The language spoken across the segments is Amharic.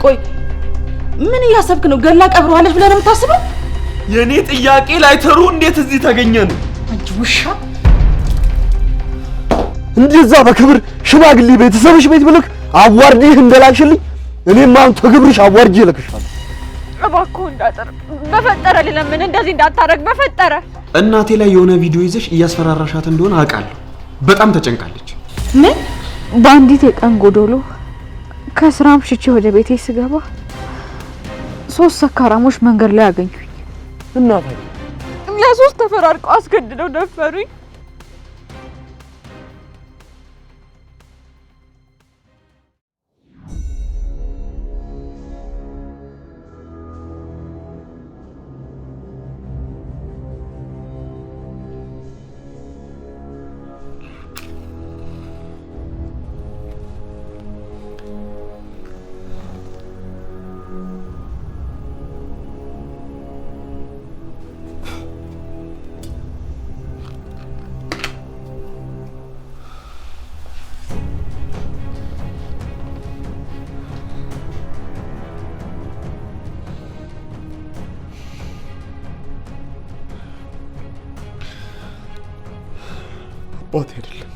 ቆይ ምን ያሰብክ ነው? ገላ ቀብረዋለች ብለህ ነው የምታስበው? የኔ ጥያቄ ላይተሩ እንዴት እዚህ ተገኘ ነው? አንቺ ውሻ! እንደዛ በክብር ሽማግሌ ቤተሰብሽ ቤት ብለክ አዋርዲህ እንደላክሽልኝ እኔም አሁን ተግብርሽ አዋርጂ ልክሻለሁ። እባክህ እንዳጠር በፈጠረ ለምን እንደዚህ እንዳታረግ በፈጠረ። እናቴ ላይ የሆነ ቪዲዮ ይዘሽ እያስፈራራሻት እንደሆነ አውቃለሁ። በጣም ተጨንቃለች። ምን? በአንዲት የቀን ጎዶሎ ከስራም ሽቼ ወደ ቤቴ ስገባ 3 ሰካራሞች መንገድ ላይ አገኙኝ። እናቴ ለ3 ተፈራርቀው አስገድደው ደፈሩኝ። አባቴ አይደለም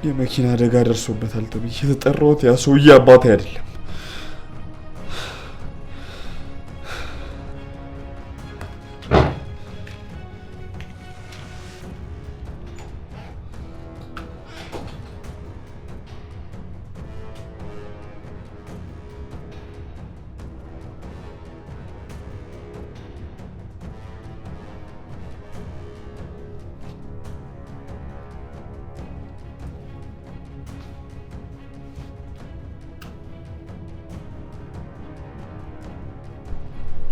የመኪና አደጋ ደርሶበታል ተብዬ የተጠራሁት ያ ሰውዬ አባቴ አይደለም።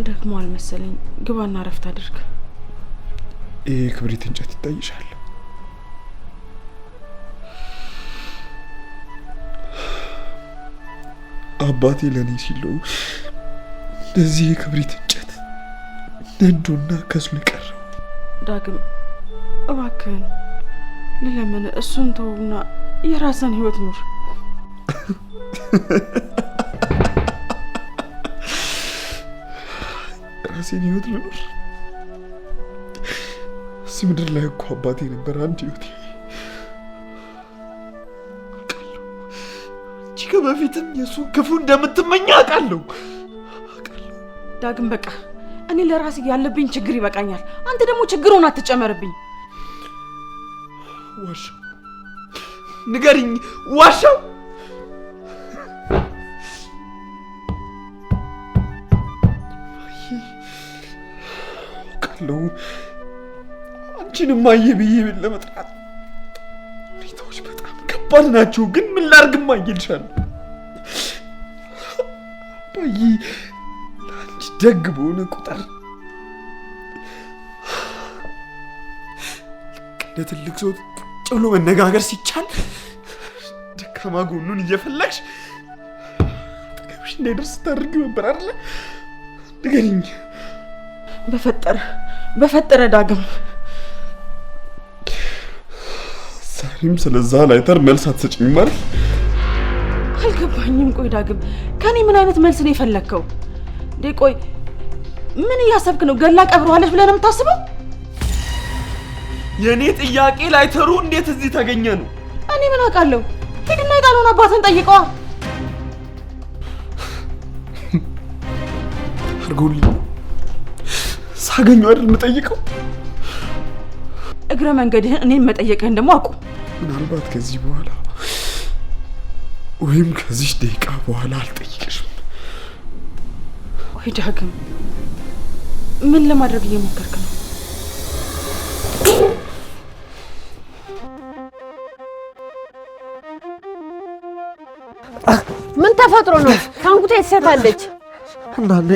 ደግሞ አልመሰለኝ። ግባና ረፍት አድርግ። ይሄ ክብሪት እንጨት ይታይሻል? አባቴ ለኔ ሲለው ለዚህ ክብሪት እንጨት ነዶና ከስሎ ይቀረው። ዳግም እባክህን ለምን እሱን ተውና የራስን ህይወት ኑር። ራሴን ህይወት ልኖር? እዚህ ምድር ላይ እኮ አባቴ ነበር አንድ ህይወቴ። አንቺ ከበፊትም የሱን ክፉ እንደምትመኝ አውቃለሁ። ዳግም በቃ እኔ ለራሴ ያለብኝ ችግር ይበቃኛል። አንተ ደግሞ ችግሩን አትጨመርብኝ። ዋሻው ንገሪኝ፣ ዋሻው አውቃለሁ። አንቺንም ማየ ብዬ ለመጥራት ሁኔታዎች በጣም ከባድ ናቸው። ግን ምን ላድርግ ማየልሻለሁ። አባዬ ለአንቺ ደግ በሆነ ቁጥር እንደ ትልቅ ሰው ቁጭ ብሎ መነጋገር ሲቻል ደካማ ጎኑን እየፈለግሽ አጠገብሽ እንዳይደርስ ታደርጊው ነበር አይደለ? ንገሪኝ። በፈጠረ ዳግም ዛሬም ስለዛ ላይተር መልስ አትሰጪኝ ማለት አልገባኝም። ቆይ ዳግም ከኔ ምን አይነት መልስ ነው የፈለግከው? ቆይ ምን እያሰብክ ነው? ገላ ቀብረዋለች ብለህ ነው የምታስበው? የኔ ጥያቄ ላይተሩ እንዴት እዚህ ተገኘ ነው? እኔ ምን አውቃለሁ? ሂድና የጣለውን አባትን ጠይቀዋ። አድርጎልኝ ሳገኘው አይደል የምጠይቀው? እግረ መንገድህን እኔን መጠየቅህን ደግሞ አቁም። ምናልባት ከዚህ በኋላ ወይም ከዚህ ደቂቃ በኋላ አልጠይቅሽም። ወይ ዳግም ምን ለማድረግ እየሞከርክ ነው? ምን ተፈጥሮ ነው? ታንኩት የተሰታለች እናኔ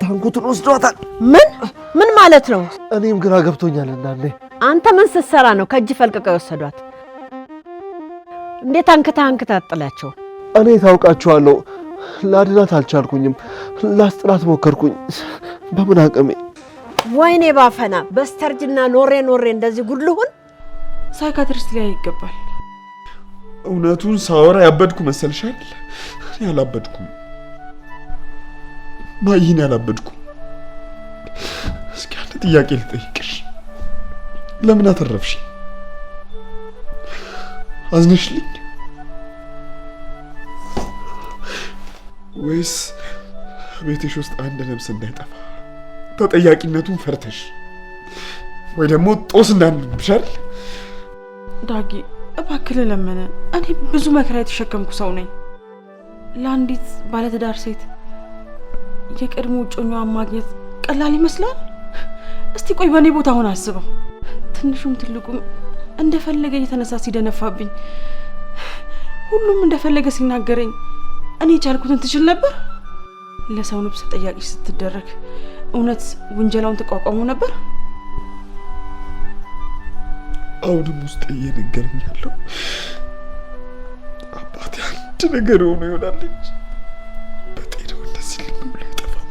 ታንኩትን ወስዷታል። ምን ማለት ነው? እኔም ግራ ገብቶኛል እናኔ። አንተ ምን ስትሰራ ነው ከእጅ ፈልቅቀው የወሰዷት? እንዴት አንክታ አጥላቸው? እኔ ታውቃቸዋለሁ። ላድናት አልቻልኩኝም። ላስጥላት ሞከርኩኝ። በምን አቅሜ? ወይኔ ባፈና በስተርጅና ኖሬ እንደዚህ ጉድልሁን። ሳይካትሪስት ላይ ይገባል። እውነቱን ሳወራ ያበድኩ መሰልሽ አይደል? እኔ አላበድኩም ማይን ያላበድኩም። እስኪ አንድ ጥያቄ ልጠይቅሽ፣ ለምን አተረፍሽ? አዝነሽልኝ ወይስ ቤትሽ ውስጥ አንድ ነፍስ እንዳይጠፋ ተጠያቂነቱን ፈርተሽ ወይ ደግሞ ጦስ እንዳንብሽ አይደል? ዳጊ እባክህ ለምን? እኔ ብዙ መከራ የተሸከምኩ ሰው ነኝ። ለአንዲት ባለትዳር ሴት የቀድሞ እጮኛዋን ማግኘት ቀላል ይመስላል? እስቲ ቆይ በእኔ ቦታ ሆነ አስበው። ትንሹም ትልቁም እንደፈለገ እየተነሳ ሲደነፋብኝ፣ ሁሉም እንደፈለገ ሲናገረኝ እኔ የቻልኩትን ትችል ነበር? ለሰው ነፍስ ተጠያቂ ስትደረግ እውነት ውንጀላውን ተቋቋሙ ነበር? አሁንም ውስጥ እየነገረኝ ያለው አባቴ አንድ ነገር ሆኖ ይሆናል እንጂ በጤናው እንደዚህ ልብ ብሎ አይጠፋም።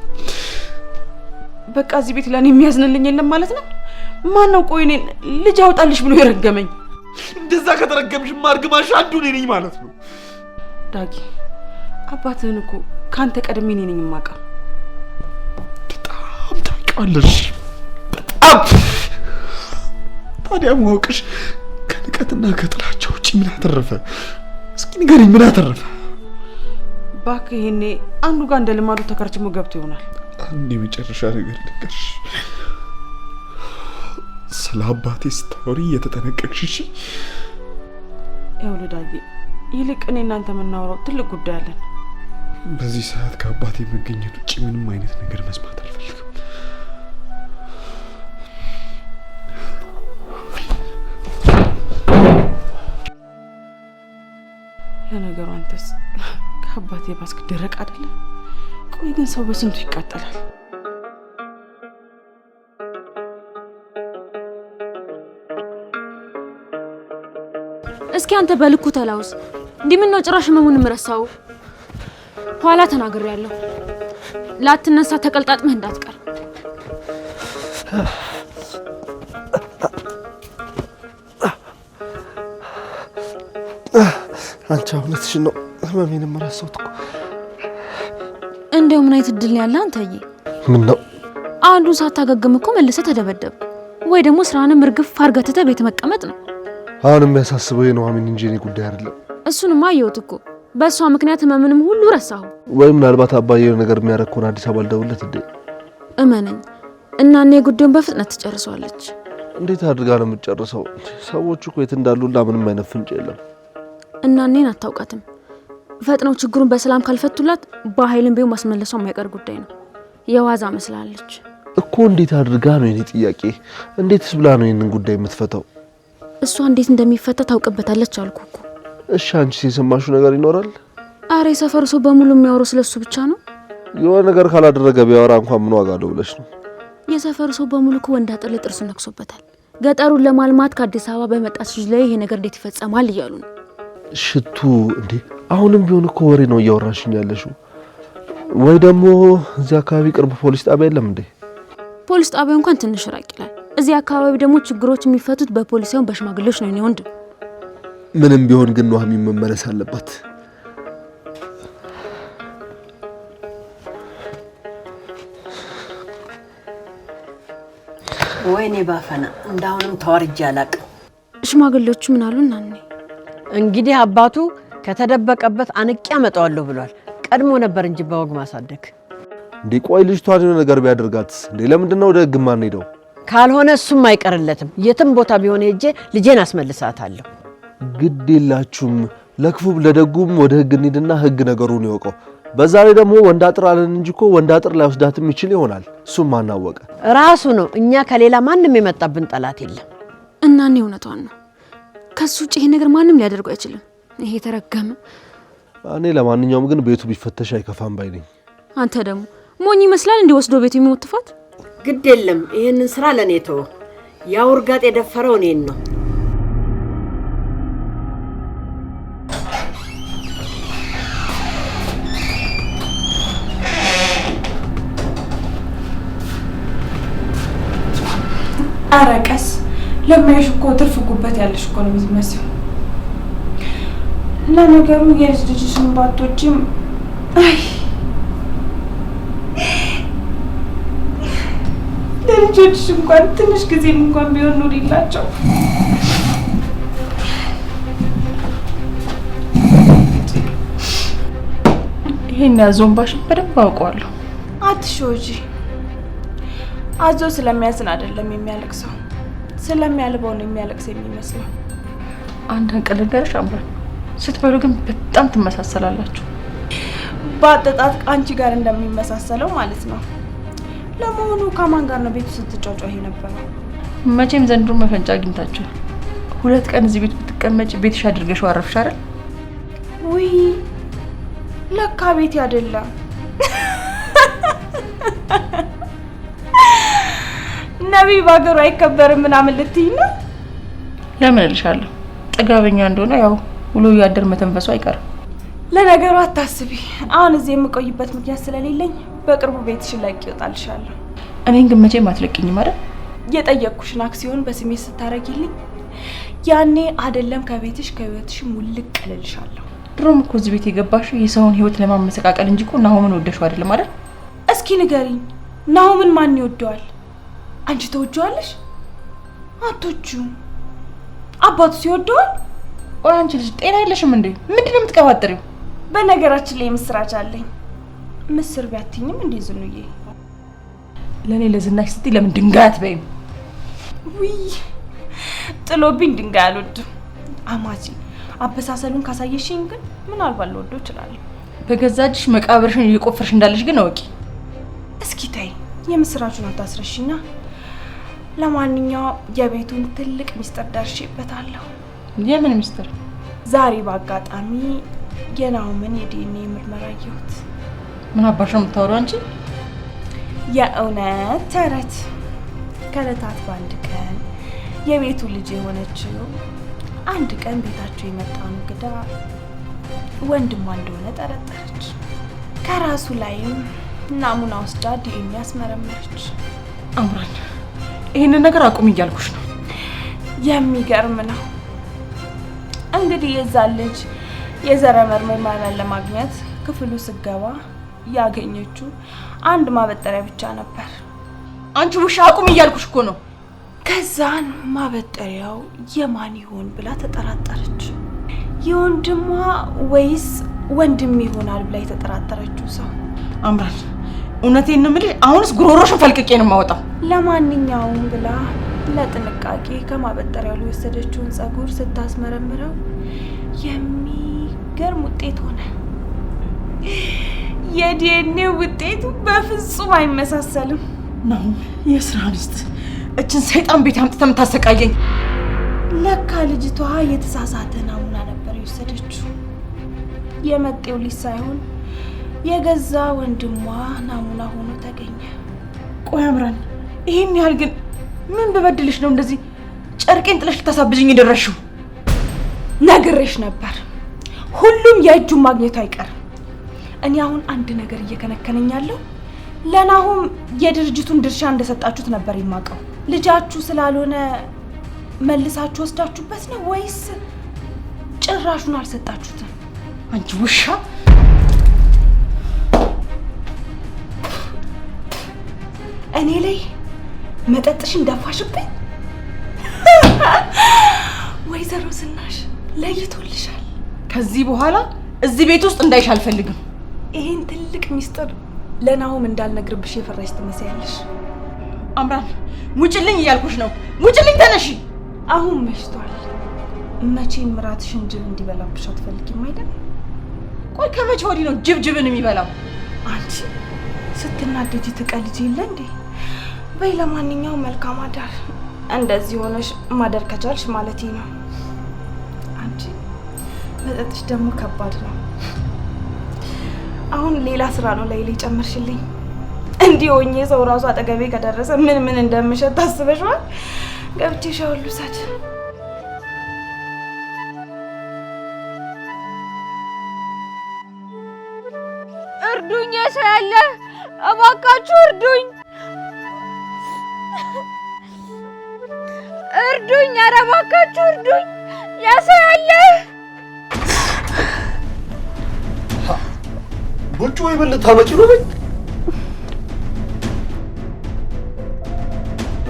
በቃ እዚህ ቤት ለእኔ የሚያዝንልኝ የለም ማለት ነው? ማን ነው ቆይ እኔን ልጅ አውጣልሽ ብሎ የረገመኝ? እንደዛ ከተረገምሽማ እርግማንሽ አንዱ እኔ ነኝ ማለት ነው። ዳጊ አባትህን እኮ ካንተ ቀድሜ እኔ ነኝ የማውቀው። በጣም ታውቂዋለሽ፣ በጣም። ታዲያ ማወቅሽ ከንቀትና ከጥላቻ ውጭ ምን አተረፈ? እስኪ ንገሪኝ፣ ምን አተረፈ? እባክህ ይሄኔ አንዱ ጋር እንደ ልማዱ ተከርችሞ ገብቶ ይሆናል። አንድ የመጨረሻ ነገር ልንገርሽ፣ ስለ አባቴ ስታወሪ እየተጠነቀቅሽ እሺ? ይኸውልህ ዳጊ፣ ይልቅ እኔ እናንተ የምናወራው ትልቅ ጉዳይ አለን። በዚህ ሰዓት ከአባቴ መገኘት ውጭ ምንም አይነት ነገር መስማት አልፈልግም። ለነገሩ አንተስ ከአባቴ ባስክ ደረቅ አይደለ? ቆይ ግን ሰው በስንቱ ይቃጠላል። እስኪ አንተ በልኩ ተላውስ። እንዲምን ነው ጭራሽ መሙን ምረሳው? ኋላ ተናግሬያለሁ። ላትነሳ ተቀልጣጥመህ እንዳትቀር። አንቺ እውነትሽን ነው። ህመሜንም ረሳሁት እኮ። እንደው ምን አይነት እድል ያለ አንተዬ? ምን ነው አንዱን ሳታገግም እኮ መልሰህ ተደበደብ፣ ወይ ደግሞ ስራንም እርግፍ አድርገህ ትተህ ቤት መቀመጥ ነው። አሁን የሚያሳስበው የኑሐሚን እንጂ እኔ ጉዳይ አይደለም። እሱንማ አየሁት እኮ። በእሷ ምክንያት ህመምንም ሁሉ ረሳሁ። ወይ ምናልባት አባዬ ነገር የሚያደርግ ከሆነ አዲስ አበባ ልደውልለት እንዴ? እመነኝ እና እኔ ጉዳዩን በፍጥነት ትጨርሰዋለች። እንዴት አድርጋ ነው የምትጨርሰው? ሰዎች እኮ የት እንዳሉና ምንም አይነት ፍንጭ የለም። እና እኔን አታውቃትም። ፈጥነው ችግሩን በሰላም ካልፈቱላት በኃይልም ቢሆን ማስመለሷ የማይቀር ጉዳይ ነው። የዋዛ መስላለች እኮ። እንዴት አድርጋ ነው የኔ ጥያቄ? እንዴትስ ብላ ነው ይሄንን ጉዳይ የምትፈታው? እሷ እንዴት እንደሚፈታ ታውቅበታለች አልኩ እኮ። እሺ አንቺ የሰማሽው ነገር ይኖራል? አሬ ሰፈሩ ሰው በሙሉ የሚያወራው ስለሱ ብቻ ነው። የሆነ ነገር ካላደረገ ቢያወራ እንኳን ምን ዋጋ አለው ብለሽ ነው? የሰፈሩ ሰው በሙሉ እኮ ወንድ አጥር ጥርሱ ነክሶበታል። ገጠሩን ለማልማት ከአዲስ አበባ በመጣች ልጅ ላይ ይሄ ነገር እንዴት ይፈጸማል እያሉ ነው። ሽቱ እንዴ! አሁንም ቢሆን እኮ ወሬ ነው እያወራሽኝ ያለሽው። ወይ ደግሞ እዚህ አካባቢ ቅርብ ፖሊስ ጣቢያ የለም እንዴ? ፖሊስ ጣቢያ እንኳን ትንሽ ራቅ ይላል። እዚህ አካባቢ ደግሞ ችግሮች የሚፈቱት በፖሊስ ሳይሆን በሽማግሌዎች ነው። እኔ ወንድ ምንም ቢሆን ግን ኑሐሚን መመለስ አለባት። ወይኔ ባፈና እንዳሁንም ተዋርጄ አላቅም። ሽማግሌዎቹ ምን አሉ? እናኔ እንግዲህ አባቱ ከተደበቀበት አንቄ አመጣዋለሁ ብሏል። ቀድሞ ነበር እንጂ በወግ ማሳደግ። እንዴ ቆይ ልጅቷን የሆነ ነገር ቢያደርጋት እንዴ? ለምንድን ነው ወደ ህግ ማንሄደው? ካልሆነ እሱም አይቀርለትም። የትም ቦታ ቢሆን ሄጄ ልጄን አስመልሳታለሁ። ግድ የላችሁም። ለክፉም ለደጉም ወደ ህግ እንሂድና ህግ ነገሩን ይወቀው። በዛ ላይ ደግሞ ወንድ አጥር አለን እንጂ እኮ ወንድ አጥር ላይ ወስዳትም ይችል ይሆናል። እሱም ማናወቀ ራሱ ነው። እኛ ከሌላ ማንም የመጣብን ጠላት የለም። እናኔ እውነቷን ነው። ከሱ ውጭ ይሄ ነገር ማንም ሊያደርገው አይችልም። ይሄ ተረገመ። እኔ ለማንኛውም ግን ቤቱ ቢፈተሽ አይከፋም ባይ ነኝ። አንተ ደግሞ ሞኝ ይመስላል እንደ ወስዶ ቤቱ የሚሞትፋት። ግድ የለም ይሄንን ስራ ለኔ ተወው። ያው እርጋጥ የደፈረው እኔን ነው። አረቀስ ለማይሽ እኮ ትርፍ ጉበት ያለሽ እኮ ነው የምትመስለው። ለነገሩ የልጅ ልጅሽን ባትወጂም አይ ለልጆችሽ እንኳን ትንሽ ጊዜም እንኳን ቢሆን ኑሪላቸው። ይሄን ያዞን ባሽን በደንብ አውቀዋለሁ። አትሾጂ። አዞ ስለሚያዝን አይደለም የሚያለቅሰው፣ ስለሚያልበው ነው የሚያለቅስ የሚመስለው። አንድ አንቀል ነገርሽ አምራን፣ ስትበሉ ግን በጣም ትመሳሰላላችሁ። በአጠጣጥ አንቺ ጋር እንደሚመሳሰለው ማለት ነው። ለመሆኑ ከማን ጋር ነው ቤቱ ስትጫጫው የነበረው? መቼም ዘንድሮ መፈንጫ አግኝታችኋል። 2 ቀን እዚህ ቤት ብትቀመጭ ቤትሽ አድርገሽው አረፍሽ አይደል? ውይ ለካ ቤት አይደለም። ነቢይ ባገሩ አይከበርም ምናምን ልትይ ነው? ለምን እልሻለሁ፣ ጥጋበኛ እንደሆነ ያው ውሎ ያደር መተንፈሱ አይቀርም። ለነገሩ አታስቢ። አሁን እዚህ የምቆይበት ምክንያት ስለሌለኝ በቅርቡ ቤትሽን ለቅ ይወጣልሻለሁ። እኔን ግን መቼም አትለቅኝም አይደል? የጠየቅኩሽን አክሲዮን በስሜ ስታረጊልኝ ያኔ አይደለም ከቤትሽ ከህይወትሽ ሙልቅ እልልሻለሁ። ድሮም እኮ እዚህ ቤት የገባሽው የሰውን ህይወት ለማመሰቃቀል እንጂ እኮ ናሆምን ወደሽው አይደለም አይደል? እስኪ ንገሪኝ፣ ናሆምን ማን ይወደዋል? አንቺ ተወጂዋለሽ? አትወጂውም? አባቱ ሲወደዋል? ወይ አንቺ ልጅ ጤና የለሽም እንዴ? ምንድነው የምትቀባጥሪው? በነገራችን ላይ ምስራች አለኝ። ምስር ቢያትኝም እንዴ ዝኑዬ? ለኔ ለዝናሽ ስትይ ለምን ድንጋይ አትበይም? ውይ ጥሎብኝ ድንጋይ አልወድም። አማጂ አበሳሰሉን ካሳየሽኝ ግን ምናልባት ልወደው እችላለሁ። በገዛጅሽ መቃብርሽን እየቆፈርሽ እንዳለሽ ግን አውቂ። እስኪ ታይ የምስራቹን አታስረሽና። ለማንኛውም የቤቱን ትልቅ ሚስጥር ደርሼበታለሁ። የምን ሚስጥር? ዛሬ በአጋጣሚ የናሆምን የዲኤንኤ ምርመራ አየሁት። ምን አባሽ ነው የምታወሪው አንቺ? የእውነት ተረት። ከዕለታት በአንድ ቀን የቤቱ ልጅ የሆነችው አንድ ቀን ቤታቸው የመጣው እንግዳ ወንድሟ እንደሆነ ጠረጠረች። ከራሱ ላይም ናሙና ወስዳ ዲኤንኤ አስመረመረች። አምራን፣ ይሄንን ነገር አቁም እያልኩሽ ነው። የሚገርም ነው። እንግዲህ የዛን ልጅ የዘረመል ምርመራን ለማግኘት ክፍሉ ስገባ ያገኘችው አንድ ማበጠሪያ ብቻ ነበር። አንቺ ውሻ አቁም እያልኩሽ እኮ ነው። ከዛን ማበጠሪያው የማን ይሆን ብላ ተጠራጠረች። የወንድሟ ወይስ ወንድም ይሆናል ብላ የተጠራጠረችው ሰው። አምራን፣ እውነቴን ነው የምልሽ፣ አሁንስ ጉሮሮሽን ፈልቅቄ ነው የማወጣው። ለማንኛውም ብላ ለጥንቃቄ ከማበጠሪያው ላይ የወሰደችውን ጸጉር ስታስመረምረው የሚገርም ውጤት ሆነ። የዲኤንኤ ውጤቱ በፍጹም አይመሳሰልም። ነው የስራ አንስት እችን ሰይጣን ቤት አምጥተህ የምታሰቃየኝ። ለካ ልጅቷ የተሳሳተ ናሙና ነበር የወሰደችው። የመጤው ልጅ ሳይሆን የገዛ ወንድሟ ናሙና ሆኖ ተገኘ። ቆይ አምራን፣ ይሄን ያህል ግን ምን በበድልሽ ነው እንደዚህ ጨርቄን ጥለሽ ልታሳብጅኝ የደረሽው? ነግሬሽ ነበር፣ ሁሉም የእጁን ማግኘቱ አይቀርም። እኔ አሁን አንድ ነገር እየከነከነኛለሁ። ለናሆም የድርጅቱን ድርሻ እንደሰጣችሁት ነበር የማውቀው። ልጃችሁ ስላልሆነ መልሳችሁ ወስዳችሁበት ነው ወይስ ጭራሹን አልሰጣችሁትም? አንቺ ውሻ! እኔ ላይ መጠጥሽን ደፋሽብኝ። ወይዘሮ ዝናሽ ለይቶልሻል። ከዚህ በኋላ እዚህ ቤት ውስጥ እንዳይሽ አልፈልግም። ይሄን ትልቅ ሚስጥር ለናሆም እንዳልነግርብሽ የፈራሽ ትመስያለሽ። አምራን፣ ውጭልኝ እያልኩሽ ነው። ውጭልኝ፣ ተነሺ። አሁን መሽቷል። መቼም ምራትሽን ጅብ እንዲበላብሽ አትፈልጊም አይደል? ቆይ ከመቼ ወዲህ ነው ጅብን የሚበላው? አንቺ ስትናደጂ ትቀልጂ የለ እንዴ? በይ ለማንኛውም መልካም አዳር። እንደዚህ ሆነሽ ማደር ከቻልሽ ማለቴ ነው። አንቺ መጠጥሽ ደግሞ ከባድ ነው። አሁን ሌላ ስራ ነው ላይ ጨመርሽልኝ። እንዲህ ሆኜ ሰው ራሱ አጠገቤ ከደረሰ ምን እንደምሸት ታስበሽዋል? ገብቼ ሻወር ልውሰድ። እርዱኝ! ሰው ያለ እባካችሁ እርዱኝ! እርዱኝ! ኧረ እባካችሁ እርዱኝ! ያ ሰው ያለ ወጭ ወይ በል ታመጪ ነው በይ።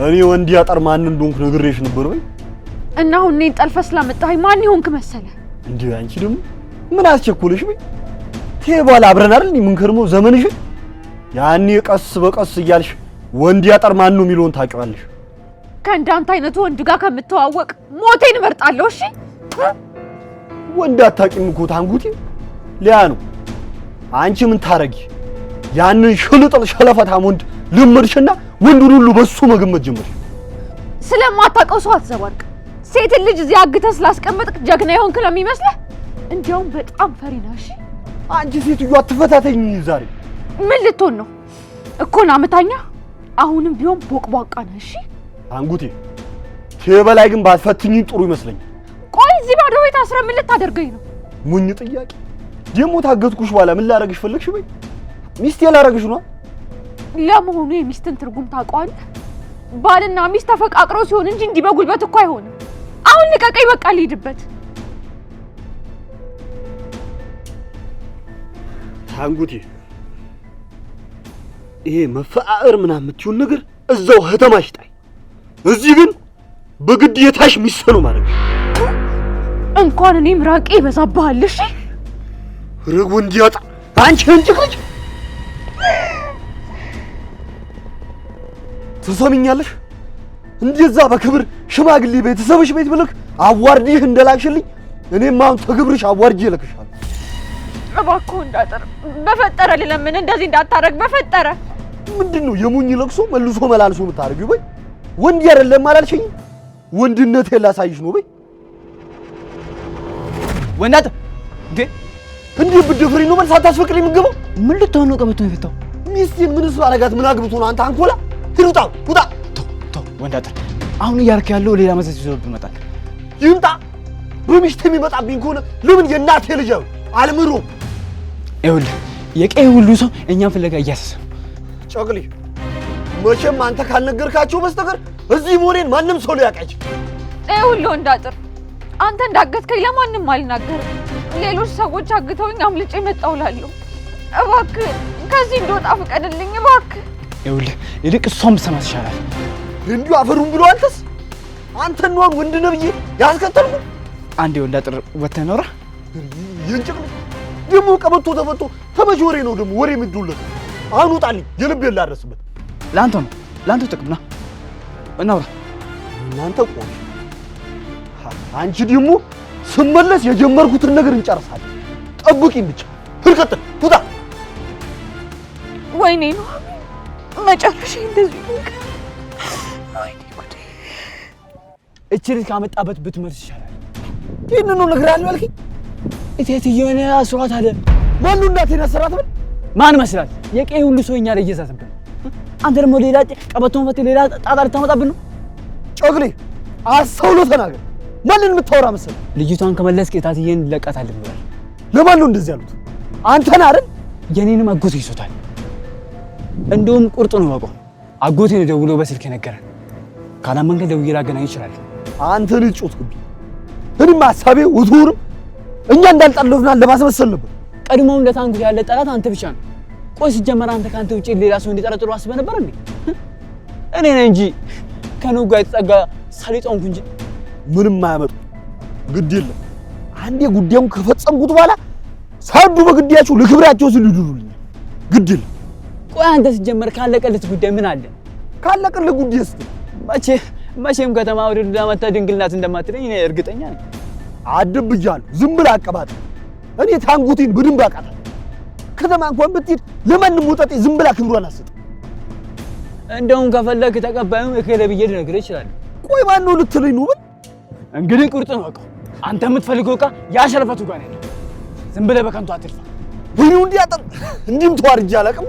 እኔ ወንድ ያጠር ማን እንደሆንኩ ነግሬሽ ነበር በይ። እና አሁን እኔን ጠልፈህ ስላመጣኸኝ ማን ይሆንክ መሰለህ? እንዴ አንቺ ደግሞ ምን አስቸኮለሽ በይ? ተባለ አብረን አይደል ምን ከርሞ ዘመንሽ ያኔ ቀስ በቀስ እያልሽ ወንድ ያጠር ማን ነው የሚለውን ታውቂዋለሽ። ከእንዳንተ አይነቱ ወንድ ጋር ከምትዋወቅ ሞቴን እመርጣለሁ። እሺ ወንድ አታውቂም እኮ ታንጉቲ ሊያ ነው። አንቺ ምን ታረጊ? ያንን ሽልጥል ሸለፈታም ወንድ ልምርሽና ወንዱን ሁሉ በሱ መገመት ጀመርሽ። ስለማታውቀው ሰው አትዘባርቅ። ሴት ልጅ እዚህ አግተህ ስላስቀመጥክ ጀግና ይሆንክ ነው የሚመስልህ? እንዲያውም በጣም ፈሪ ነህ። እሺ አንቺ ሴትዮ አትፈታተኝ። ዛሬ ምን ልትሆን ነው እኮ ናምታኛ? አሁንም ቢሆን ቦቅቧቃ ነህ። እሺ አንጉቴ ከበላይ ግን ባትፈትኝ ጥሩ ይመስለኛል። ቆይ እዚህ ባዶ ቤት አስረህ ምን ልታደርገኝ ነው? ሙኝ ጥያቄ ደሞ ታገትኩሽ በኋላ ምን ላረግሽ ፈለግሽ በይ? ሚስት ያላረግሽ ነው። ለመሆኑ የሚስትን ትርጉም ታውቀዋለህ? ባልና ሚስት ተፈቃቅረው ሲሆን እንጂ እንዲህ በጉልበት እኮ አይሆንም። አሁን ልቀቀኝ፣ በቃ ልሂድበት። አንጉቴ ይሄ መፈአር ምናምን የምትይውን ነገር እዛው ህተማሽ ጣይ። እዚህ ግን በግዴታሽ ሚሰኑ ማለት ነው። እንኳን እኔ ምራቄ ይበዛብሃል። እሺ ረጉ እንዲያጣ አንቺ እንጭቅጭ ትሰሚኛለሽ? እንደዛ በክብር ሽማግሌ ቤተሰብሽ ቤት ብለክ አዋርዲህ እንደላክሽልኝ እኔም አሁን ተግብርሽ አዋርጂ እልክሻለሁ። እባክህ እንዳጠር በፈጠረ ልለምን እንደዚህ እንዳታረግ በፈጠረ። ምንድነው የሙኝ ለቅሶ መልሶ መላልሶ የምታረጊው በይ? ወንድ አይደለም አላልሽኝ? ወንድነቴ ላሳይሽ ነው በይ። ወንዳት እንዴ ብትደፍሪ ነው መልስ አታስፈቅሪ የምትገባው? ምን ልትሆን ነው ቀበቶ የፈታው? ሚስቴን ምንስ ባረጋት? ምን አግብቶ ነው አንተ አንኮላ? ትሩጣ ውጣ። ተው ወንዳት፣ አሁን እያልክ ያለው ሌላ መዘዝ ይዞብህ ይመጣል። ይምጣ። በሚስት የሚመጣብኝ ከሆነ ለምን የእናቴ ልጅ አልምሮ? ይኸውልህ የቀይ ሁሉ ሰው እኛን ፍለጋ እያሰሰ ጨቅሊ፣ መቼም አንተ ካልነገርካቸው በስተቀር እዚህ መሆኔን ማንም ሰው ሊያውቅ አይችልም። ይኸውልህ እንዳጥር አንተ እንዳገትከኝ ለማንም አልናገርም። ሌሎች ሰዎች አግተውኝ አምልጬ መጣሁ እላለሁ። እባክህ ከዚህ እንደወጣ ፍቀድልኝ እባክህ። ይኸውልህ ይልቅ እሷን ብትሰማት ይሻላል። እንዲሁ አፈሩን ብሎ አንተስ አንተን ነው ወንድ ነብዬ ያስከተልኩ። አንዴ ወንዳጥር ወተህ ኖራ ይንጭቅል ደግሞ ቀበቶ ተፈቶ ተመች ወሬ ነው ደግሞ ወሬ ምድውለት። አሁን ውጣልኝ፣ የልቤን ላድረስበት። ለአንተ ጥቅምና እናውራ። እናንተ ቆይ፣ አንቺ ደግሞ ስመለስ የጀመርኩትን ነገር እንጨርሳለን። ጠብቂኝ ብቻ። ህርቀጥል ውጣ። ወይኔ ነው መጨረሻ እንደዚህ ነው። ወይኔ ጉዴ! እቺ ልጅ ካመጣበት ብትመርስ ይሻላል። ይሄንን ነው ነግሬሃለሁ ያልከኝ? እቴትዬውን አስሯት አለ። ማን እናቴን አሰራት? ምን ማን መስላል? የቀይ ሁሉ ሰው እኛ ላይ እየዛተብን። አንተ ደግሞ ሌላ ቀበቶን ፈትህ ሌላ ጣጣ ልታመጣብን ነው። ጨግሌ አስተውሎ ተናገር። ማንን የምታወራ መሰለህ? ልጅቷን ከመለስክ እቴትዬን እንለቃታለን ብሏል። ለማን ነው እንደዚህ ያሉት? አንተን አይደል? የኔንም አጎት ይዞታል። እንደውም ቁርጥ ነው ወቀው። አጎቴን ደውሎ በስልክ ነገረን። ካላመንከ ደውዬ ላገናኝ ይችላል። አንተን ጮትኩብኝ። እኔም ሐሳቤ ውቱርም እኛ እንዳልጠለፍና ለማስመሰል ነበር። ቀድሞውም ለታንጉት ያለ ጠላት አንተ ብቻ ነው። ቆይ ሲጀመር አንተ ካንተ ውጪ ሌላ ሰው እንዲጠረጥሩ አስበህ ነበር እንዴ? እኔ ነኝ እንጂ ከነው ጋር የተጠጋ ሰሊጦንኩ እንጂ ምንም አያመጡ። ግድ የለም አንዴ ጉዳዩን ከፈጸምኩት በኋላ ሳዱ በግዳያቸው ለክብራቸው ሲሉ ይዱሉልኝ። ግድ የለም። ቆይ አንተ ሲጀመር ካለቀልት ጉዳይ ምን አለ? ካለቀልት ጉዳይ እስቲ መቼም ከተማ ወደ ዳማታ ድንግልናት እንደማትለኝ እኔ እርግጠኛ ነኝ። አድብጃለሁ። ዝም ብለህ አቀባጥ። እኔ ታንጉቴን በደንብ አውቃታለሁ። ከተማ እንኳን ብትሄድ ለማንም ወጣጤ ዝም ብላ ክብሯን አትሰጥ። እንደውም ከፈለክ ተቀባዩ እከለ ብዬ ልነግርህ እችላለሁ። ቆይ ማን ነው ልትለኝ ነው? እንግዲህ ቁርጥ ነው እኮ አንተ የምትፈልገው ዕቃ ያሸረፈቱ ጋር ነው። ዝም ብለህ በከንቱ አትልፋ። ወይኔው እንዲያጠር እንዲም ተዋርጃ አላውቅም።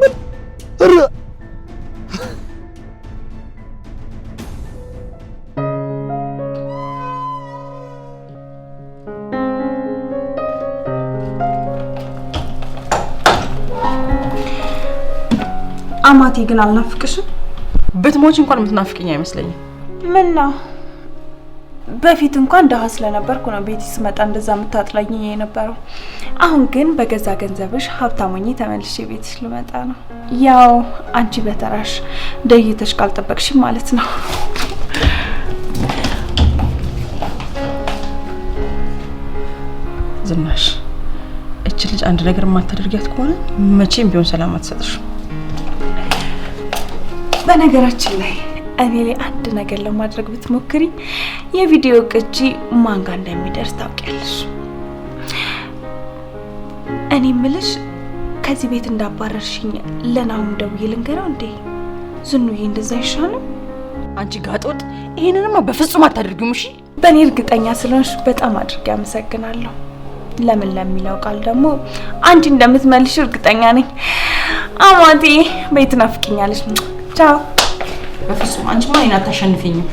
አማቴ ግን አልናፍቅሽም? ብትሞች እንኳን የምትናፍቅኝ አይመስለኝም። ምን ነው? በፊት እንኳን ደሃ ስለነበርኩ ነው ቤት ስመጣ እንደዛ የምታጥላኝ የነበረው። አሁን ግን በገዛ ገንዘብሽ ሀብታሞኝ ተመልሼ ቤትሽ ልመጣ ነው። ያው አንቺ በተራሽ ደይተሽ ካልጠበቅሽ ማለት ነው። ዝናሽ እቺ ልጅ አንድ ነገር ማታደርጊያት ከሆነ መቼም ቢሆን ሰላም አትሰጥሽ። በነገራችን ላይ እኔ ላይ አንድ ነገር ለማድረግ ብትሞክሪ የቪዲዮ ቅጂ ማን ጋር እንደሚደርስ ታውቂያለሽ። እኔ ምልሽ ከዚህ ቤት እንዳባረርሽኝ ለናሁም ደውዬ ልንገረው እንዴ? ዝኑዬ እንደዛ አይሻልም? አንቺ ጋጦጥ ይሄንንማ በፍጹም አታደርጊም። እሺ በእኔ እርግጠኛ ስለሆንሽ በጣም አድርጌ አመሰግናለሁ። ለምን ለሚለው ቃል ደግሞ አንቺ እንደምትመልሽ እርግጠኛ ነኝ። አማቴ ቤት ናፍቂኛለሽ። ቻው። በፍጹም አንቺ ማን አታሸንፊኝም።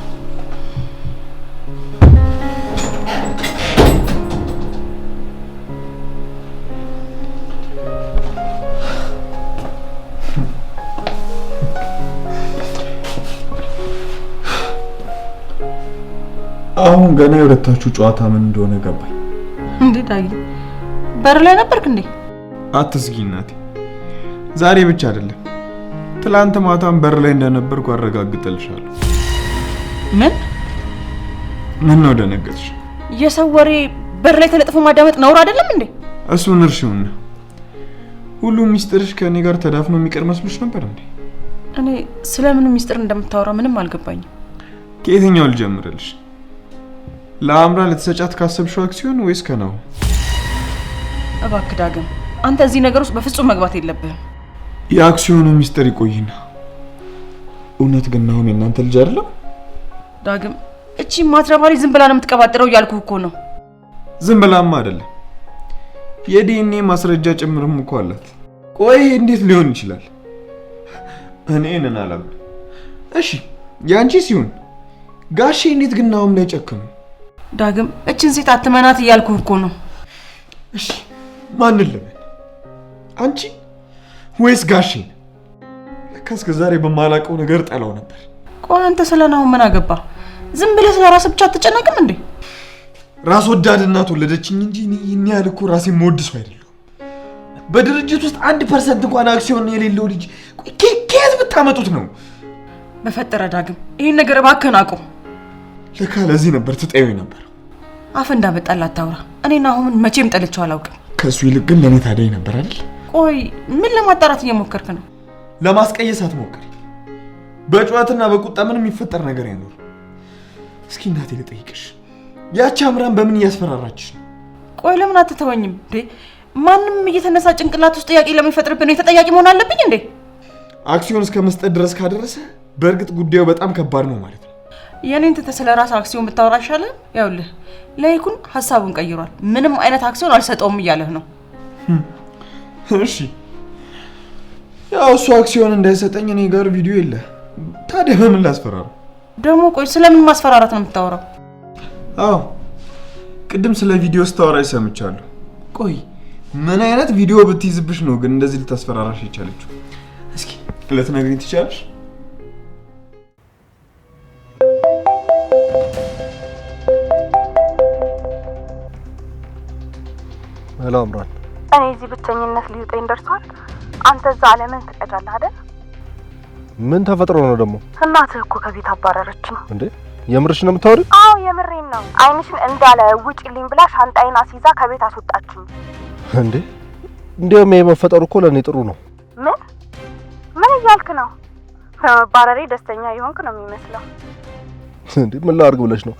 አሁን ገና የሁለታችሁ ጨዋታ ምን እንደሆነ ገባኝ። እንዴ ዳጊ በር ላይ ነበርክ እንዴ? አትስጊ እናቴ፣ ዛሬ ብቻ አይደለም ትላንት ማታም በር ላይ እንደነበርኩ አረጋግጥልሻለሁ። ምን ነው ደነገጥሽ? የሰው ወሬ በር ላይ ተለጥፎ ማዳመጥ ነውር አይደለም እንዴ? እሱን እርሺውና ሁሉም ሚስጥርሽ ከኔ ጋር ተዳፍኖ የሚቀር መስሎሽ ነበር እንዴ? እኔ ስለምን ሚስጥር እንደምታወራ ምንም አልገባኝም። ከየትኛው ልጀምርልሽ? ለአምራ ልትሰጫት ካሰብሽው አክሲዮን ወይስ ከናው? እባክህ ዳግም አንተ እዚህ ነገር ውስጥ በፍጹም መግባት የለብህም። የአክሲዮኑ ሚስጥር ይቆይና እውነት ግን ነው የእናንተ ልጅ አይደለም? ዳግም እቺ ማትረባሪ ዝም ብላ ነው የምትቀባጥረው እያልኩህ እኮ ነው። ዝም ብላማ አይደለም የዲኤንኤ ማስረጃ ጭምርም እኮ አላት። ቆይ እንዴት ሊሆን ይችላል? እኔ ነን አላም። እሺ ያንቺ ሲሆን ጋሼ እንዴት ግን ናውም ላይ ጨከኑ? ዳግም እቺን ሴት አትመናት እያልኩህ እኮ ነው። እሺ ማንን ልመን? አንቺ ወይስ ጋሼን? ለካስ ከዛሬ በማላውቀው ነገር ጠላው ነበር። ቆይ አንተ ስለናው ምን አገባ? ዝም ብለህ ስለ ራስህ ብቻ አትጨነቅም እንዴ? ራስ ወዳድ እናት ወለደችኝ እንጂ እኔ ያለ እኮ ራሴን የምወድሰው አይደለሁም። በድርጅት ውስጥ 1% እንኳን አክሲዮን የሌለው ልጅ ከየት ብታመጡት ነው? በፈጠረ ዳግም ይሄን ነገር እባክህን አቁም። ለካ ለዚህ ነበር ትጠይው ነበር። አፍ እንዳመጣላ አታውራ። እኔና አሁን መቼም ጠልቼው አላውቅም። ከሱ ይልቅ ግን ለኔ ታዲያ ነበር አይደል? ቆይ ምን ለማጣራት እየሞከርክ ነው? ለማስቀየስ አትሞክሪ። በጨዋታና በቁጣ ምንም የሚፈጠር ነገር አይኖር። እስኪ እናቴ ልጠይቅሽ፣ ያቺ አምራን በምን እያስፈራራችሽ ነው? ቆይ ለምን አትተወኝም እንዴ? ማንም እየተነሳ ጭንቅላት ውስጥ ጥያቄ ለሚፈጥርብን ተጠያቂ መሆን አለብኝ እንዴ? አክሲዮን እስከ መስጠት ድረስ ካደረሰ በእርግጥ ጉዳዩ በጣም ከባድ ነው ማለት ነው። የኔን ትተህ ስለ ራስ አክሲዮን ብታወራ ይሻላል። ያውልህ ለይኩን ሐሳቡን ቀይሯል። ምንም አይነት አክሲዮን አልሰጠውም እያለህ ነው። እሺ ያው እሱ አክሲዮን እንዳይሰጠኝ እኔ ጋር ቪዲዮ የለ። ታዲያ በምን ላስፈራራው? ደግሞ ቆይ ስለምን ማስፈራራት ነው የምታወራው? አዎ ቅድም ስለ ቪዲዮ ስታወራሽ ሰምቻለሁ። ቆይ ምን አይነት ቪዲዮ ብትይዝብሽ ነው ግን እንደዚህ ልታስፈራራሽ የቻለችው? እስኪ ልትነግሪኝ ትችያለሽ? ሄሎ አምራን፣ እኔ እዚህ ብቸኝነት ሊውጠኝ ደርሷል። አንተ እዛ ዓለምን ትቀዳለህ አይደል? ምን ተፈጥሮ ነው ደግሞ? እናትህ እኮ ከቤት አባረረችኝ። እንዴ የምርሽ ነው የምታወሪው? አዎ የምሬን ነው። አይንሽን እንዳለ ውጪልኝ ብላ ሻንጣዬን አስይዛ ከቤት አስወጣችኝ። እንዴ እንዴም የመፈጠሩ እኮ ለኔ ጥሩ ነው። ምን እያልክ ነው? በመባረሬ ደስተኛ ይሆንክ ነው የሚመስለው። እንዴ ምን ላድርግ ብለሽ ነው?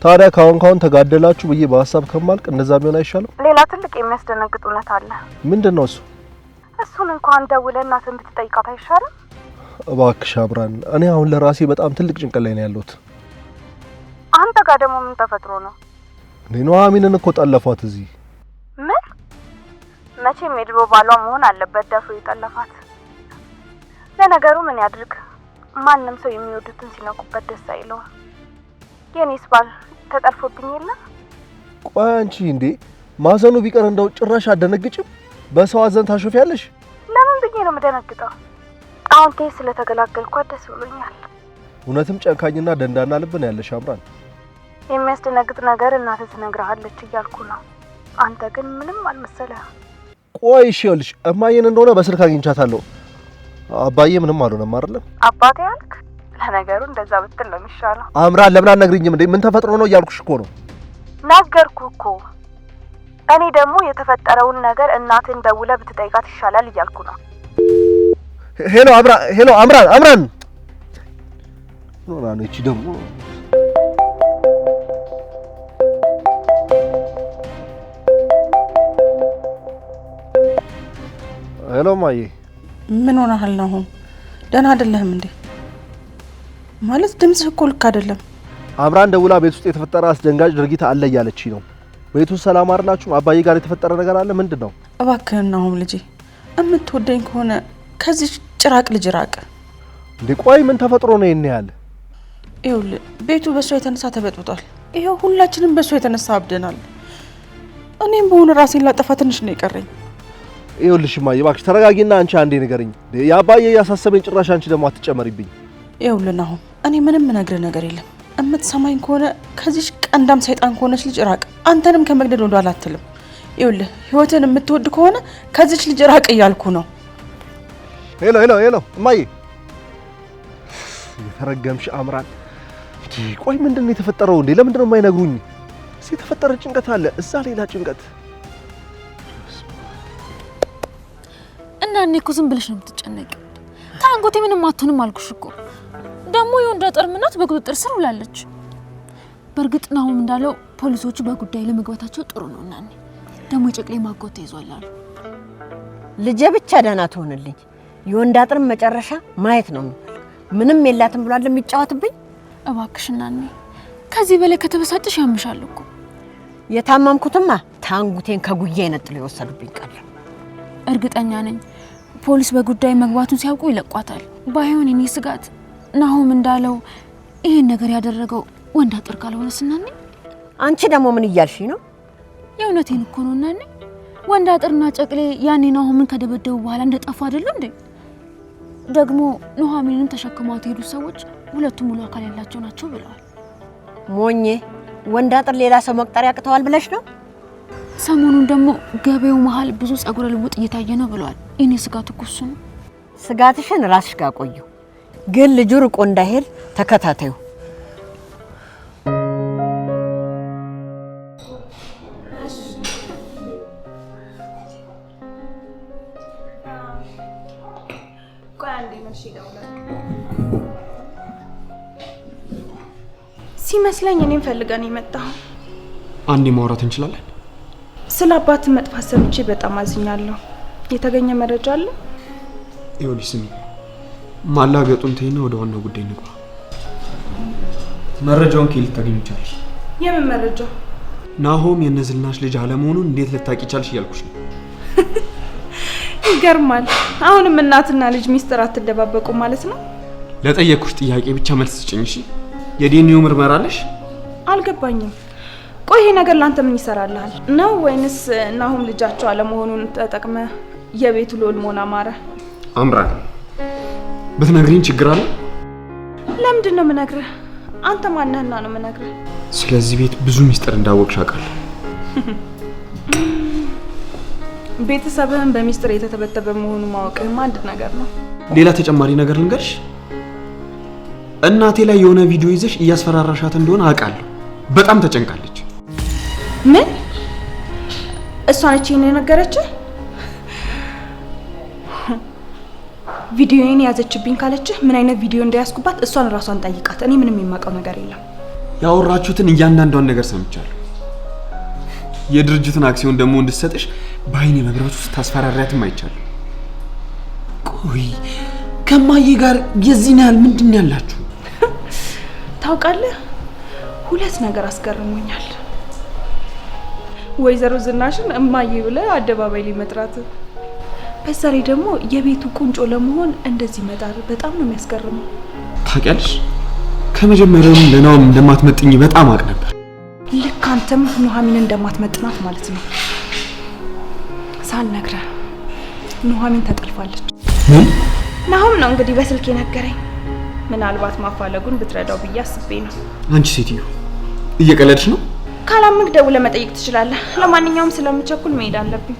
ታዲያ ካሁን ተጋደላችሁ ብዬ በሐሳብ ከማልቅ እንደዛ ቢሆን አይሻልም? ሌላ ትልቅ የሚያስደነግጥ እውነት አለ። ምንድነው እሱ? እሱን እንኳን ደውለህ እናትህን ብትጠይቃት አይሻልም? እባክሽ አምራን፣ እኔ አሁን ለራሴ በጣም ትልቅ ጭንቀት ላይ ነው ያለሁት። አንተ ጋር ደግሞ ምን ተፈጥሮ ነው? እኔ ኑሐሚንን እኮ ጠለፏት እዚህ። ምን? መቼም የድሮ ባሏ መሆን አለበት ደፍሮ የጠለፋት። ለነገሩ ምን ያድርግ፣ ማንም ሰው የሚወዱትን ሲነቁበት ደስ አይለውም። የኔስ ባል ተጠልፎብኝ የለ? ቆይ አንቺ እንዴ ማዘኑ ቢቀር እንደው ጭራሽ አደነግጭም? በሰው አዘን ታሾፊያለሽ? ለምን ብዬ ነው የምደነግጠው? አሁን ስለተገላገልኳት ደስ ብሎኛል። እውነትም ጨካኝና ደንዳና ልብ ነው ያለሽ አምራን። የሚያስደነግጥ ነገር እናትህ ትነግርሃለች እያልኩ ነው። አንተ ግን ምንም አልመሰለህ። ቆይ እሺ ይኸውልሽ እማዬን እንደሆነ በስልክ አግኝቻታለሁ። አባዬ ምንም አልሆነም አይደለም? አባቴ ያልክ? ለነገሩ እንደዛ ብትል ነው የሚሻለው። አምራን ለምን አትነግሪኝም እንዴ? ምን ተፈጥሮ ነው እያልኩሽ እኮ ነው። ነገርኩህ እኮ። እኔ ደግሞ የተፈጠረውን ነገር እናትን ደውለህ ብትጠይቃት ይሻላል እያልኩ ነው። ሄሎ አምራን ኖራ ነው እቺ ደግሞ ሄሎ ማዬ ምን ሆነሃል ነው? ደህና አይደለህም እንዴ? ማለት ድምጽህ እኮ ልክ አይደለም። አምራን ደውላ ቤት ውስጥ የተፈጠረ አስደንጋጭ ድርጊት አለ እያለችኝ ነው። ቤቱ ሰላም አይደላችሁም? አባዬ ጋር የተፈጠረ ነገር አለ? ምንድነው? እባክህን አሁን ልጄ እምትወደኝ ከሆነ ከዚህ ጭራቅ ልጅ ራቅ። እንዴ ቆይ ምን ተፈጥሮ ነው ይሄን ያህል? ይኸውልህ ቤቱ በሷ የተነሳ ተበጥብጧል። ይኸው ሁላችንም በሷ የተነሳ አብደናል። እኔም በሆነ ራሴን ላጠፋ ትንሽ ነው የቀረኝ። ይኸውልሽ ማዬ እባክሽ ተረጋጊና አንቺ አንዴ ንገሪኝ። የአባዬ ያሳሰበኝ ጭራሽ አንቺ ደግሞ አትጨመሪብኝ። ይኸውልህ አሁን እኔ ምንም ነግርህ ነገር የለም። እምትሰማኝ ከሆነ ከዚህ ቀንዳም ሰይጣን ከሆነች ልጅ ራቅ። አንተንም ከመግደል ወደ ኋላ አትልም። ይኸውልህ ህይወትን የምትወድ ከሆነ ከዚህ ልጅ ራቅ እያልኩ ነው። ሄሎ እማዬ የተረገምሽ አምራን። ቆይ ምንድነው የተፈጠረው እንዴ? ለምንድነው የማይነግሩኝ? የተፈጠረ ጭንቀት አለ እዛ ሌላ ጭንቀት። እና እኔ እኮ ዝም ብለሽ ነው የምትጨነቂው። ታንጎቴ ምንም አትሆንም አልኩሽ እኮ። ደግሞ የወንድ አጥር ምናት በቁጥጥር ስር ውላለች። በእርግጥ ናሁም እንዳለው ፖሊሶቹ በጉዳይ ለመግባታቸው ጥሩ ነው። እና እኔ ደግሞ የጨቅሌ ማጎት ይዟል አሉ። ልጄ ብቻ ደህና ትሆንልኝ። የወንድ አጥር መጨረሻ ማየት ነው። ምንም የላትም ብሏል የሚጫወትብኝ። እባክሽና እኔ ከዚህ በላይ ከተበሳጨሽ ያምሻል እኮ። የታመምኩትማ ታንጉቴን ከጉያ ይነጥለው የወሰዱብኝ ቀረ። እርግጠኛ ነኝ ፖሊስ በጉዳይ መግባቱን ሲያውቁ ይለቋታል። ባይሆን እኔ ስጋት ናሁም እንዳለው ይሄን ነገር ያደረገው ወንድ አጥር ካልሆነ ስናኔ። አንቺ ደግሞ ምን እያልሽ ነው? የእውነቴን እኮ ነው እናኔ። ወንድ አጥርና ጨቅሌ ያኔ ናሁምን ከደበደቡ በኋላ እንደጠፋ አይደል እንዴ? ደግሞ ኑሐሚንን ተሸክሟት የሄዱ ሰዎች ሁለቱም ሙሉ አካል ያላቸው ናቸው ብለዋል። ሞኜ ወንድ አጥር ሌላ ሰው መቅጠር ያቅተዋል ብለሽ ነው? ሰሞኑን ደግሞ ገበያው መሃል ብዙ ጸጉረ ልውጥ እየታየ ነው ብለዋል። እኔ ስጋቱ እኮ እሱ ነው። ስጋትሽን ራስሽ ጋር ቆዩ፣ ግን ልጁ ርቆ እንዳይሄድ ተከታታዩ። ሲመስለኝ እኔም ፈልገን የመጣው አንዴ ማውራት እንችላለን? ስለ አባት መጥፋት ሰምቼ በጣም አዝኛለሁ። የተገኘ መረጃ አለ? ይኸውልሽ ስሚ፣ ማላገጡን ተይና ወደ ዋናው ጉዳይ እንግባ። መረጃውን ከየት ልታገኝ ቻልሽ? የምን መረጃ? ናሆም የነዝልናሽ ልጅ አለመሆኑን እንዴት ልታቂ ቻልሽ እያልኩሽ ነው። ይገርማል። አሁንም እናትና ልጅ ሚስጥር አትደባበቁ ማለት ነው? ለጠየቅኩሽ ጥያቄ ብቻ መልስ ስጭኝ እሺ። የዲኤንኤው ምርመራ አለሽ? አልገባኝም። ቆይ ይሄ ነገር ላንተ ምን ይሰራልሃል ነው? ወይንስ ናሆም ልጃቸው አለመሆኑን ተጠቅመ የቤቱ ሎል መሆን አማረ? አምራን ብትነግሪኝ ችግር አለ? ለምንድን ነው የምነግርህ? አንተ ማንህና ነው የምነግርህ? ስለዚህ ቤት ብዙ ሚስጥር እንዳወቅሽ አውቃለሁ። ቤተሰብህን በሚስጥር የተተበተበ መሆኑ ማወቅህም አንድ ነገር ነው። ሌላ ተጨማሪ ነገር ልንገርሽ። እናቴ ላይ የሆነ ቪዲዮ ይዘሽ እያስፈራራሻት እንደሆነ አውቃለሁ። በጣም ተጨንቃለች። ምን? እሷ ነች ይሄን የነገረችህ? ቪዲዮዬን ያዘችብኝ ካለችህ ምን አይነት ቪዲዮ እንደያዝኩባት እሷን ራሷን ጠይቃት። እኔ ምንም የማውቀው ነገር የለም። ያወራችሁትን እያንዳንዷን ነገር ሰምቻለሁ። የድርጅቱን አክሲዮን ደግሞ እንድትሰጥሽ በአይኔ መብራት ውስጥ ታስፈራሪያትም አይቻለሁ። ቆይ ከማዬ ጋር የዚህን ያህል ምንድን ያላችሁ? ታውቃለህ፣ ሁለት ነገር አስገርሞኛል። ወይዘሮ ዝናሽን እማዬ ብለህ አደባባይ ላይ መጥራት፣ በዛ ላይ ደግሞ የቤቱ ቁንጮ ለመሆን እንደዚህ መጣር በጣም ነው የሚያስገርመው። ታውቂያለሽ፣ ከመጀመሪያውም ለናውም እንደማትመጥኝ በጣም አውቅ ነበር። ልክ አንተም ኑሐሚንን እንደማትመጥናት ማለት ነው። ሳልነግረህ ኑሐሚን ተጠልፋለች። ምን? ናሆም ነው እንግዲህ በስልክ የነገረኝ። ምናልባት ማፋለጉን ብትረዳው ብዬ አስቤ ነው። አንቺ ሴትዮ እየቀለድሽ ነው? ካላምክ ደውለህ መጠየቅ ትችላለህ። ለማንኛውም ስለምቸኩል መሄድ አለብኝ።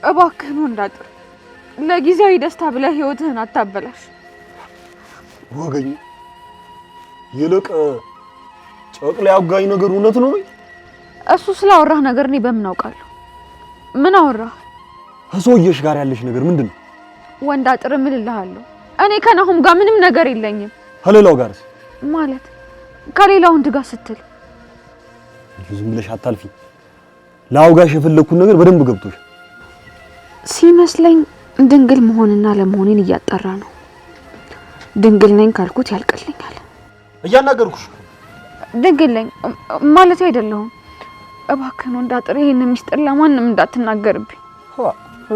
እባክህን ወንዳጥር ለጊዜያዊ ደስታ ብለህ ህይወትህን አታበላሽ። ወገኝ ይልቅ ጨቅላ ያጋኝ ነገር እውነት ነው ወይ? እሱ ስላወራህ ነገር እኔ በምን አውቃለሁ? ምን አወራህ? ከሰውየሽ ጋር ያለሽ ነገር ምንድነው? ወንዳጥር እምልልሃለሁ እኔ ከናሁም ጋር ምንም ነገር የለኝም። ከሌላው ጋርስ? ማለት ከሌላው ወንድ ጋር ስትል ዝም ብለሽ አታልፊ። ላውጋሽ የፈለኩት ነገር በደንብ ገብቶሽ ሲመስለኝ ድንግል መሆንና ለመሆኔን እያጣራ ነው። ድንግል ነኝ ካልኩት ያልቀልኛል። እያናገርኩሽ ድንግል ነኝ ማለት አይደለሁም። እባክህን ወንዳጥር ይሄን ሚስጥር ለማንም እንዳትናገርብኝ።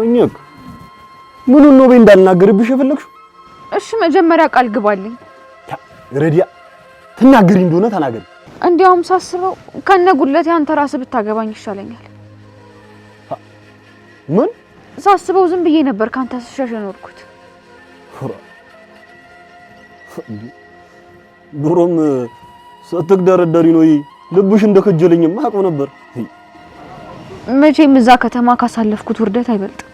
እኛክ ምን ነው በይ እንዳልናገርብሽ የፈለግሽው? እሺ መጀመሪያ ቃል ግባልኝ። ረዲያ ትናገሪ እንደሆነ ተናገሪ። እንዲያውም ሳስበው ከነጉለቴ አንተ ራስህ ብታገባኝ ይሻለኛል። ምን ሳስበው ዝም ብዬ ነበር ካንተ ስሸሽ ኖርኩት። ድሮም ስትግደረደሪ ነው ልብሽ እንደከጀለኝ ማቆ ነበር። መቼም እዛ ከተማ ካሳለፍኩት ውርደት አይበልጥም።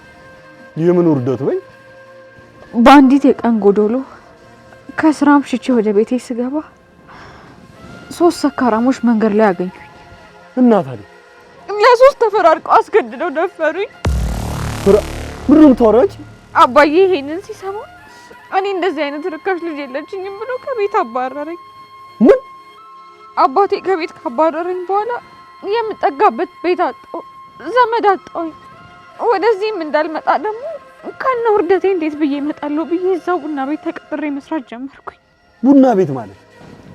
የምን ውርደት በይ? በአንዲት የቀን ጎዶሎ ከስራም ሽቼ ወደ ቤቴ ስገባ 3 ሰካራሞች መንገድ ላይ አገኙኝ። እና ታዲያ ለሶስት ተፈራርቀው አስገድደው ደፈሩኝ። ብሩም ተወራጭ አባዬ ይሄንን ሲሰማ እኔ እንደዚህ አይነት ርካሽ ልጅ የለችኝም ብሎ ከቤት አባረረኝ። ምን? አባቴ ከቤት ካባረረኝ በኋላ የምጠጋበት ቤት አጣሁ፣ ዘመድ አጣሁኝ። ወደዚህም እንዳልመጣ ደግሞ ከነ ውርደቴ እንዴት ብዬ እመጣለሁ ብዬ እዛው ቡና ቤት ተቀጥሬ መስራት ጀመርኩኝ። ቡና ቤት ማለት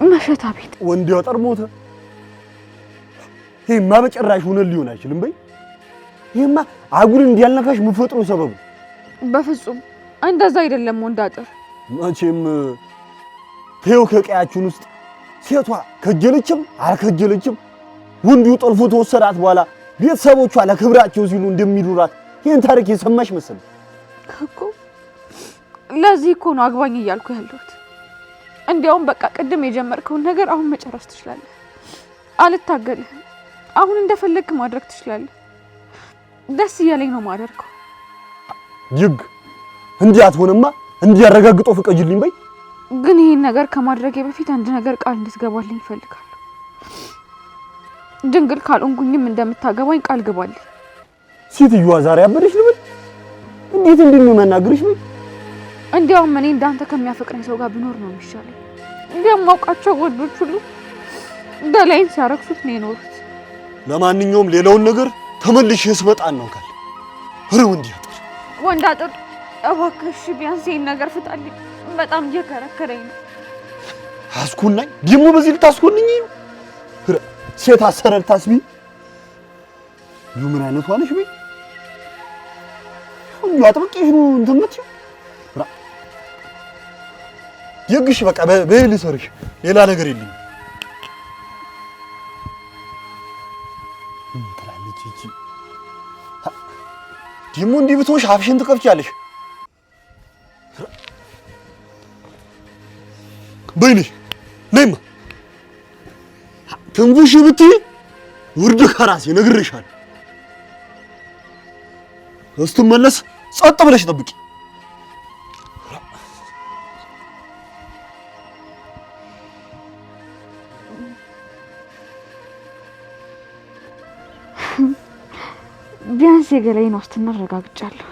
መሸታ ቤት። ወንድ ያጠር ሞተ። ይሄማ በጭራሽ ሆነ ሊሆን አይችልም በይ። ይሄማ አጉል እንዲያልነካሽ ምፈጥሩ ሰበብ። በፍጹም እንደዛ አይደለም ወንዳጥር። መቼም ተው ከቀያችን ውስጥ ሴቷ ከጀለችም አልከጀለችም ወንዱ ጠልፎ ተወሰዳት በኋላ ቤተሰቦቿ ለክብራቸው ሲሉ እንደሚዱራት ይሄን ታሪክ የሰማሽ መሰል እኮ። ለዚህ እኮ ነው አግባኝ እያልኩ ያለሁት። እንዲያውም በቃ ቅድም የጀመርከውን ነገር አሁን መጨረስ ትችላለህ። አልታገልህም። አሁን እንደፈለግክ ማድረግ ትችላለህ። ደስ እያለኝ ነው ማደርገው። ይግ እንዲያት ሆነማ እንዲያረጋግጦ ፍቀጅልኝ በይ። ግን ይሄን ነገር ከማድረጌ በፊት አንድ ነገር ቃል እንድትገባልኝ እፈልጋለሁ። ድንግል ካልሆንኩኝም እንደምታገባኝ ቃል ግባልኝ። ሴትዮዋ ዛሬ አበደሽ ልበል? እንዴት እንደሚመናገርሽ በይ። እንዲያውም እኔ እንዳንተ ከሚያፈቅረኝ ሰው ጋር ብኖር ነው የሚሻለኝ። እንደማውቃቸው ወንዶች ሁሉ በላይን ሲያረክሱት ነው የኖሩት። ለማንኛውም ሌላውን ነገር ተመልሼ ስመጣ እናውቃለን። ኧረ ወንዳጥር እባክሽ ቢያንስ ይሄን ነገር ፍታልኝ። በጣም እየከረከረኝ ነው። አስኩናኝ ደግሞ በዚህ ልታስኮንኝ ነው? ሴት አሰረር ታስቢ ምን አይነቷ ነሽ በይ። ሁሉ አጥብቄሽ ነው እንትን የምትይው። ይግሽ በቃ በይል ሰርሽ ሌላ ነገር የለም። እንትራለች እጂ ደግሞ እንዲህ ብትሆሽ አፍሽን ትከፍቻለሽ። በይኔ ነይማ ትንቡሽ ብትይ ውርድ ከራሴ ነግሬሻለሁ። እስትመለስ ጸጥ ብለሽ ጠብቂ። ቢያንስ የገላዬን ዋስትና አረጋግጫለሁ።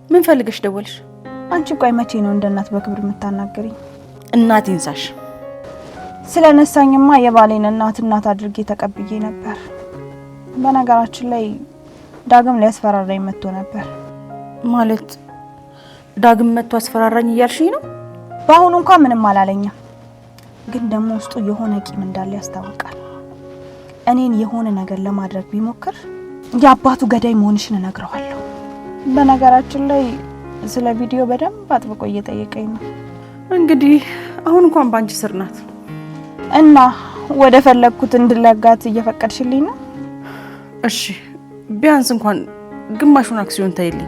ምን ፈልገሽ ደወልሽ? አንቺ ቆይ መቼ ነው እንደ እናት በክብር የምታናገሪኝ? እናቴን ሳሽ ስለነሳኝማ የባሌን እናት አድርጌ ተቀብዬ ነበር። በነገራችን ላይ ዳግም ሊያስፈራራኝ መጥቶ ነበር። ማለት ዳግም መጥቶ አስፈራራኝ እያልሽኝ ነው? በአሁኑ እንኳን ምንም አላለኝም፣ ግን ደግሞ ውስጡ የሆነ ቂም እንዳለ ያስታውቃል። እኔን የሆነ ነገር ለማድረግ ቢሞክር የአባቱ ገዳይ መሆንሽን እነግረዋለሁ። በነገራችን ላይ ስለ ቪዲዮ በደንብ አጥብቆ እየጠየቀኝ ነው። እንግዲህ አሁን እንኳን ባንቺ ስር ናት እና ወደ ፈለግኩት እንድለጋት እየፈቀድሽልኝ ነው? እሺ ቢያንስ እንኳን ግማሹን አክሲዮን ታይልኝ።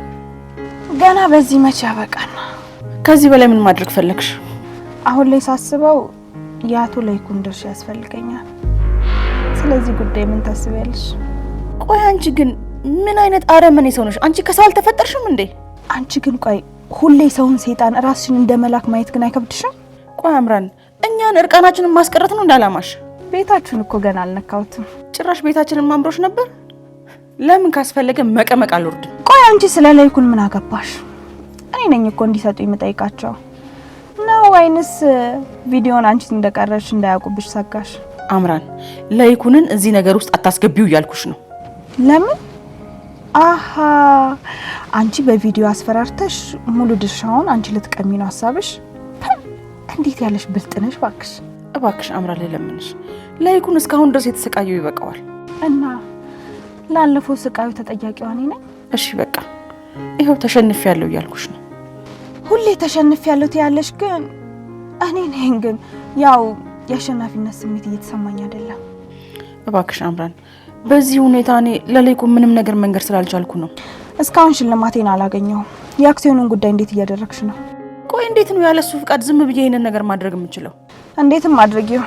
ገና በዚህ መቼ ያበቃና? ከዚህ በላይ ምን ማድረግ ፈለግሽ? አሁን ላይ ሳስበው የአቶ ለይኩን ድርሻ ያስፈልገኛል። ስለዚህ ጉዳይ ምን ታስቢያለሽ? ቆይ አንቺ ግን ምን አይነት አረመኔ ሰው ነሽ? አንቺ ከሰው አልተፈጠርሽም እንዴ? አንቺ ግን ቆይ ሁሌ ሰውን ሰይጣን ራስሽን እንደ መላክ ማየት ግን አይከብድሽም? ቆይ አምራን እኛን እርቃናችንን ማስቀረት ነው እንዳላማሽ? ቤታችሁን እኮ ገና አልነካሁትም። ጭራሽ ቤታችንን ማምሮሽ ነበር። ለምን ካስፈለገ መቀመቅ አልወርድም። ቆይ አንቺ ስለ ለይኩን ምን አገባሽ? እኔ ነኝ እኮ እንዲሰጡ የምጠይቃቸው ነው ወይንስ ቪዲዮን አንቺ እንደቀረሽ እንዳያውቁብሽ ሰጋሽ? አምራን ለይኩንን እዚህ ነገር ውስጥ አታስገቢው እያልኩሽ ነው። ለምን? አሃ አንቺ በቪዲዮ አስፈራርተሽ ሙሉ ድርሻውን አንቺ ልትቀሚ ነው ሀሳብሽ? እንዴት ያለሽ ብልጥ ነሽ! እባክሽ እባክሽ አምራን ለለምንሽ፣ ለይኩን እስካሁን ድረስ የተሰቃየው ይበቃዋል። እና ላለፈው ስቃዩ ተጠያቂዋ እኔ ነኝ። እሺ በቃ ይኸው ተሸንፌያለሁ እያልኩሽ ነው። ሁሌ ተሸንፌያለሁ ትያለሽ፣ ግን እኔ ነኝ ግን ያው የአሸናፊነት ስሜት እየተሰማኝ አይደለም። እባክሽ አምራን በዚህ ሁኔታ እኔ ለለይኩን ምንም ነገር መንገር ስላልቻልኩ ነው። እስካሁን ሽልማቴን አላገኘሁም። የአክሲዮኑን ጉዳይ እንዴት እያደረግሽ ነው? ቆይ እንዴት ነው ያለሱ ፍቃድ ዝም ብዬ ይሄንን ነገር ማድረግ የምችለው? እንዴትም አድርጊው፣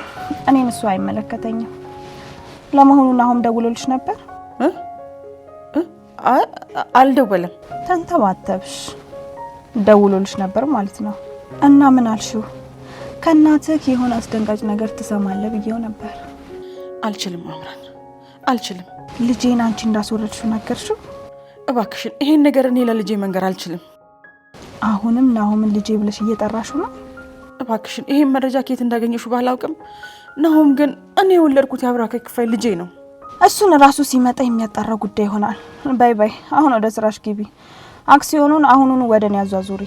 እኔን እሱ አይመለከተኝም። ለመሆኑ አሁን ደውሎልሽ ነበር? አልደወለም። ተንተባተብሽ። ደውሎልሽ ነበር ማለት ነው። እና ምን አልሽው? ከእናትህ የሆነ አስደንጋጭ ነገር ትሰማለህ ብዬው ነበር። አልችልም አምራን አልችልም። ልጄን አንቺ እንዳስወረድሽው ነገርሽው? እባክሽን ይሄን ነገር እኔ ለልጄ መንገር አልችልም። አሁንም ናሆምን ልጄ ብለሽ እየጠራሽው ነው? እባክሽን ይሄን መረጃ ከየት እንዳገኘሽው ባላውቅም ናሆም ግን እኔ የወለድኩት የአብራኬ ክፋይ ልጄ ነው። እሱን ራሱ ሲመጣ የሚያጣራ ጉዳይ ይሆናል። ባይ ባይ። አሁን ወደ ስራሽ ግቢ። አክሲዮኑን አሁኑኑ ወደ እኔ አዟዙሪ።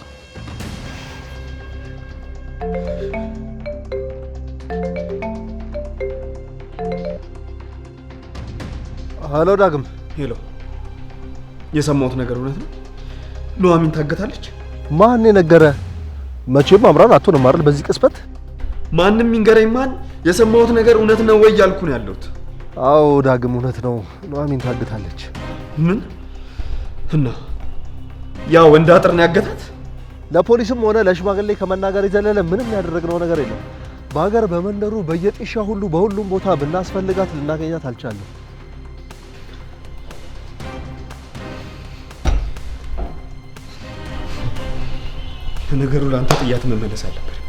ሄሎ ዳግም። ሄሎ፣ የሰማሁት ነገር እውነት ነው? ኑሐሚን ታገታለች? ማን የነገረ? መቼም አምራን አትሆንም አይደል? በዚህ ቅስበት ማንም ይንገረኝ ማን፣ የሰማሁት ነገር እውነት ነው ወይ ያልኩ ነው ያለሁት። አዎ ዳግም እውነት ነው። ኑሐሚን ታገታለች። ምን? እና ያ ወንድ አጥር ነው ያገታት? ለፖሊስም ሆነ ለሽማግሌ ከመናገር የዘለለ ምንም ያደረግነው ነገር የለም። በሀገር በመንደሩ በየጤሻ ሁሉ በሁሉም ቦታ ብናስፈልጋት ልናገኛት አልቻለም። ነገሩ ለአንተ ጥያት መመለስ አለበት።